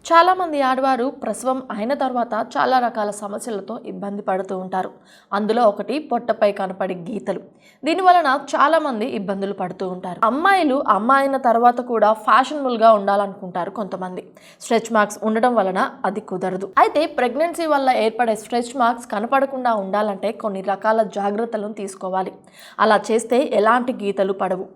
చాలామంది ఆడవారు ప్రసవం అయిన తర్వాత చాలా రకాల సమస్యలతో ఇబ్బంది పడుతూ ఉంటారు. అందులో ఒకటి పొట్టపై కనపడే గీతలు. దీనివలన చాలామంది ఇబ్బందులు పడుతూ ఉంటారు. అమ్మాయిలు అయిన తర్వాత కూడా ఫ్యాషనబుల్గా ఉండాలనుకుంటారు కొంతమంది. స్ట్రెచ్ మార్క్స్ ఉండడం వలన అది కుదరదు. అయితే ప్రెగ్నెన్సీ వల్ల ఏర్పడే స్ట్రెచ్ మార్క్స్ కనపడకుండా ఉండాలంటే కొన్ని రకాల జాగ్రత్తలను తీసుకోవాలి. అలా చేస్తే ఎలాంటి గీతలు పడవు.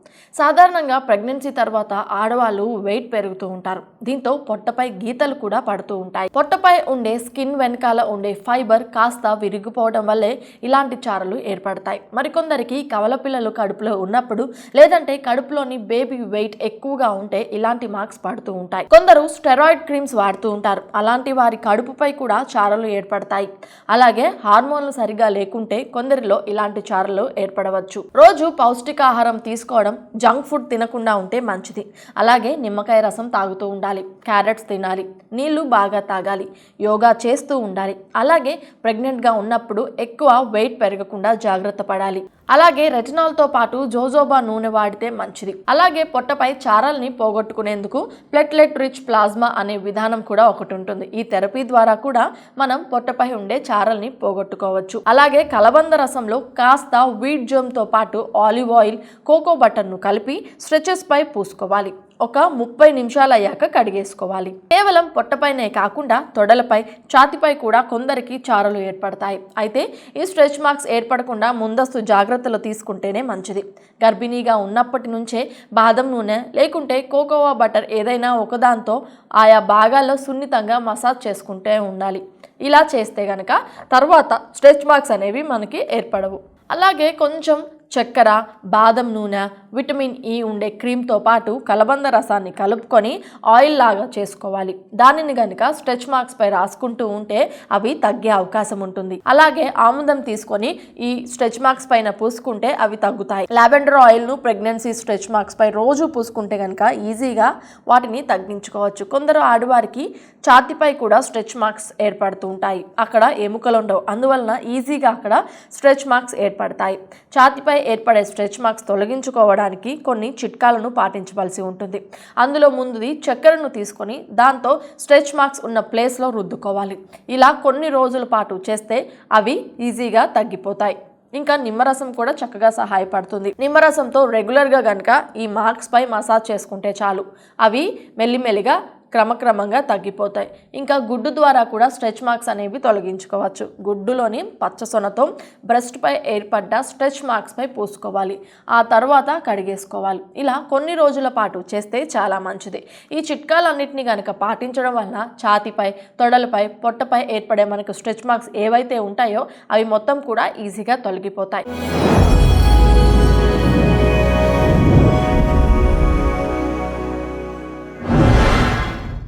సాధారణంగా ప్రెగ్నెన్సీ తర్వాత ఆడవాళ్ళు వెయిట్ పెరుగుతూ ఉంటారు. దీంతో పొట్టపై గీతలు కూడా పడుతూ ఉంటాయి. పొట్టపై ఉండే స్కిన్ వెనకాల ఉండే ఫైబర్ కాస్త విరిగిపోవడం వల్లే ఇలాంటి చారలు ఏర్పడతాయి. మరికొందరికి కవల పిల్లలు కడుపులో ఉన్నప్పుడు లేదంటే కడుపులోని బేబీ వెయిట్ ఎక్కువగా ఉంటే ఇలాంటి మార్క్స్ పడుతూ ఉంటాయి. కొందరు స్టెరాయిడ్ క్రీమ్స్ వాడుతూ ఉంటారు. అలాంటి వారి కడుపుపై కూడా చారలు ఏర్పడతాయి. అలాగే హార్మోన్లు సరిగా లేకుంటే కొందరిలో ఇలాంటి చారలు ఏర్పడవచ్చు. రోజు పౌష్టికాహారం తీసుకోవడం, జంక్ ఫుడ్ తినకుండా ఉంటే మంచిది. అలాగే నిమ్మకాయ రసం తాగుతూ ఉండాలి. క్యారెట్స్ తినాలి. నీళ్లు బాగా తాగాలి. యోగా చేస్తూ ఉండాలి. అలాగే ప్రెగ్నెంట్గా ఉన్నప్పుడు ఎక్కువ వెయిట్ పెరగకుండా జాగ్రత్త పడాలి. అలాగే రెటినాల్తో పాటు జోజోబా నూనె వాడితే మంచిది. అలాగే పొట్టపై చారల్ని పోగొట్టుకునేందుకు ప్లేట్లెట్ రిచ్ ప్లాస్మా అనే విధానం కూడా ఒకటి ఉంటుంది. ఈ థెరపీ ద్వారా కూడా మనం పొట్టపై ఉండే చారల్ని పోగొట్టుకోవచ్చు. అలాగే కలబంద రసంలో కాస్త వీట్ జోమ్తో పాటు ఆలివ్ ఆయిల్, కోకో బటర్ను కలిపి స్ట్రెచెస్ పై పూసుకోవాలి. ఒక 30 నిమిషాలు అయ్యాక కడిగేసుకోవాలి. కేవలం పొట్టపైనే కాకుండా తొడలపై, ఛాతిపై కూడా కొందరికి చారలు ఏర్పడతాయి. అయితే ఈ స్ట్రెచ్ మార్క్స్ ఏర్పడకుండా ముందస్తు జాగ్రత్తలు తీసుకుంటేనే మంచిది. గర్భిణీగా ఉన్నప్పటి నుంచే బాదం నూనె లేకుంటే కోకోవా బటర్ ఏదైనా ఒకదాంతో ఆయా భాగాల్లో సున్నితంగా మసాజ్ చేసుకుంటూ ఉండాలి. ఇలా చేస్తే గనక తర్వాత స్ట్రెచ్ మార్క్స్ అనేవి మనకి ఏర్పడవు. అలాగే కొంచెం చక్కెర, బాదం నూనె, విటమిన్ ఈ ఉండే క్రీమ్తో పాటు కలబంద రసాన్ని కలుపుకొని ఆయిల్ లాగా చేసుకోవాలి. దానిని గనుక స్ట్రెచ్ మార్క్స్ పై రాసుకుంటూ ఉంటే అవి తగ్గే అవకాశం ఉంటుంది. అలాగే ఆముదం తీసుకొని ఈ స్ట్రెచ్ మార్క్స్ పైన పూసుకుంటే అవి తగ్గుతాయి. లావెండర్ ఆయిల్ను ప్రెగ్నెన్సీ స్ట్రెచ్ మార్క్స్ పై రోజు పూసుకుంటే కనుక ఈజీగా వాటిని తగ్గించుకోవచ్చు. కొందరు ఆడవారికి ఛాతీపై కూడా స్ట్రెచ్ మార్క్స్ ఏర్పడుతూ ఉంటాయి. అక్కడ ఎముకలు ఉండవు. అందువలన ఈజీగా అక్కడ స్ట్రెచ్ మార్క్స్ ఏర్పడతాయి. ఛాతీపై ఏర్పడే స్ట్రెచ్ మార్క్స్ తొలగించుకోవడానికి కొన్ని చిట్కాలను పాటించవలసి ఉంటుంది. అందులో ముందుది చక్కెరను తీసుకొని దాంతో స్ట్రెచ్ మార్క్స్ ఉన్న ప్లేస్లో రుద్దుకోవాలి. ఇలా కొన్ని రోజుల పాటు చేస్తే అవి ఈజీగా తగ్గిపోతాయి. ఇంకా నిమ్మరసం కూడా చక్కగా సహాయపడుతుంది. నిమ్మరసంతో రెగ్యులర్గా కనుక ఈ మార్క్స్ పై మసాజ్ చేసుకుంటే చాలు, అవి మెల్లిమెల్లిగా క్రమక్రమంగా తగ్గిపోతాయి. ఇంకా గుడ్డు ద్వారా కూడా స్ట్రెచ్ మార్క్స్ అనేవి తొలగించుకోవచ్చు. గుడ్డులోని పచ్చసొనతో బ్రెస్ట్ పై ఏర్పడ్డ స్ట్రెచ్ మార్క్స్ పై పూసుకోవాలి. ఆ తర్వాత కడిగేసుకోవాలి. ఇలా కొన్ని రోజుల పాటు చేస్తే చాలా మంచిది. ఈ చిట్కాలన్నింటినీ కనుక పాటించడం వల్ల ఛాతీపై, తొడలపై, పొట్టపై ఏర్పడే మనకు స్ట్రెచ్ మార్క్స్ ఏవైతే ఉంటాయో అవి మొత్తం కూడా ఈజీగా తొలగిపోతాయి.